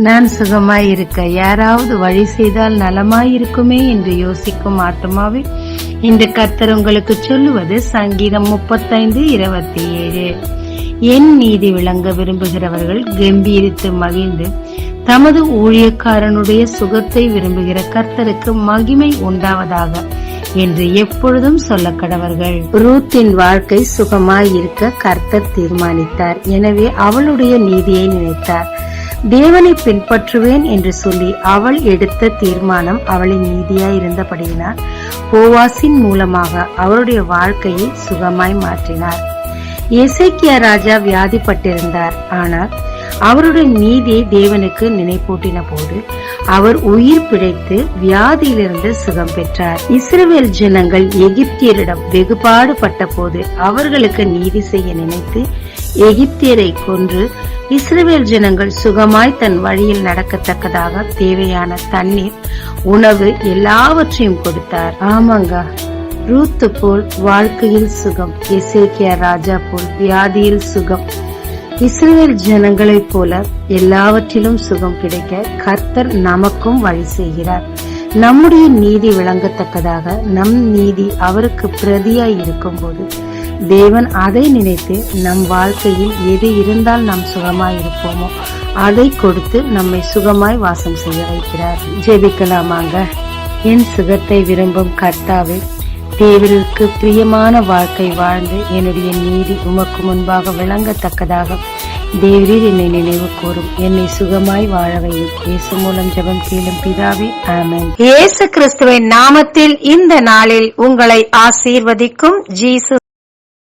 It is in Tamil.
நான் சுகமாய் இருக்க யாராவது வழி செய்தால் நலமாயிருக்குமே என்று யோசிக்கும் ஆத்துமாவே, இந்த கர்த்தர் உங்களுக்கு சொல்லுவது சங்கீதம் 35:27. என் நீதி விளங்க விரும்புகிறவர்கள் கம்பீரித்து மகிழ்ந்து தமது ஊழியக்காரனுடைய சுகத்தை விரும்புகிற கர்த்தருக்கு மகிமை உண்டாவதாக என்று எப்பொழுதும் சொல்ல கடவர்கள். ரூத்தின் வாழ்க்கை சுகமாய் இருக்க கர்த்தர் தீர்மானித்தார். எனவே அவளுடைய நீதியை நினைத்தார். தேவனை பின்பற்றுவேன் என்று சொல்லி அவள் எடுத்த தீர்மானம் அவளின் நீதியாய் இருந்தபடியினால் போவாசின் மூலமாக அவருடைய வாழ்க்கையை சுகமாய் மாற்றினார். எசேக்கியா ராஜா வியாதிப்பட்டிருந்தார். ஆனால் அவருடைய நீதியை தேவனுக்கு நினைப்பூட்டின போது அவர் உயிர் பிழைத்து வியாதியிலிருந்து சுகம் பெற்றார். இஸ்ரவேல் ஜனங்கள் எகிப்தியரிடம் வெகுபாடுபட்ட போது அவர்களுக்கு நீதி செய்ய நினைத்து எகிப்தியரை கொன்று இஸ்ரவேல் ஜனங்கள் சுகமாய் தன் வழியில் நடக்கத்தக்கதாக தேவையான தண்ணீர், உணவு எல்லாவற்றையும் கொடுத்தார். ஆமாங்க, ரூத்து போல் வாழ்க்கையில் சுகம், எசேக்கியா ராஜா போல் வியாதியில் சுகம், இஸ்ரவேல் ஜனங்களைப் போல எல்லாவற்றிலும் சுகம் கிடைக்க கர்த்தர் நமக்கும் வழி செய்கிறார். நம்முடைய நீதி விளங்கத்தக்கதாக நம் நீதி அவருக்கு பிரதியாய் இருக்கும் போது தேவன் அதை நினைத்து நம் வாழ்க்கையில் எது இருந்தால் நாம் சுகமாய் இருப்போமோ அதை கொடுத்து நம்மை சுகமாய் வாசம் செய்ய வைக்கிறார். ஜெபிக்கலாமாங்க. என் சுகத்தை விரும்பும் கர்த்தாவே, தேவனுக்கு பிரியமான வாழ்க்கை வாழ்ந்து என்னுடைய நீதி உமக்கு முன்பாக விளங்கத்தக்கதாக தேவரீர் என்னை நினைவு கூறும். என்னை சுகமாய் வாழவையும் இயேசு மூலம் ஜெபம் கேளும் பிதாவே, ஆமென். இயேசு கிறிஸ்துவின் நாமத்தில் இந்த நாளில் உங்களை ஆசீர்வதிக்கும் ஜீசஸ்.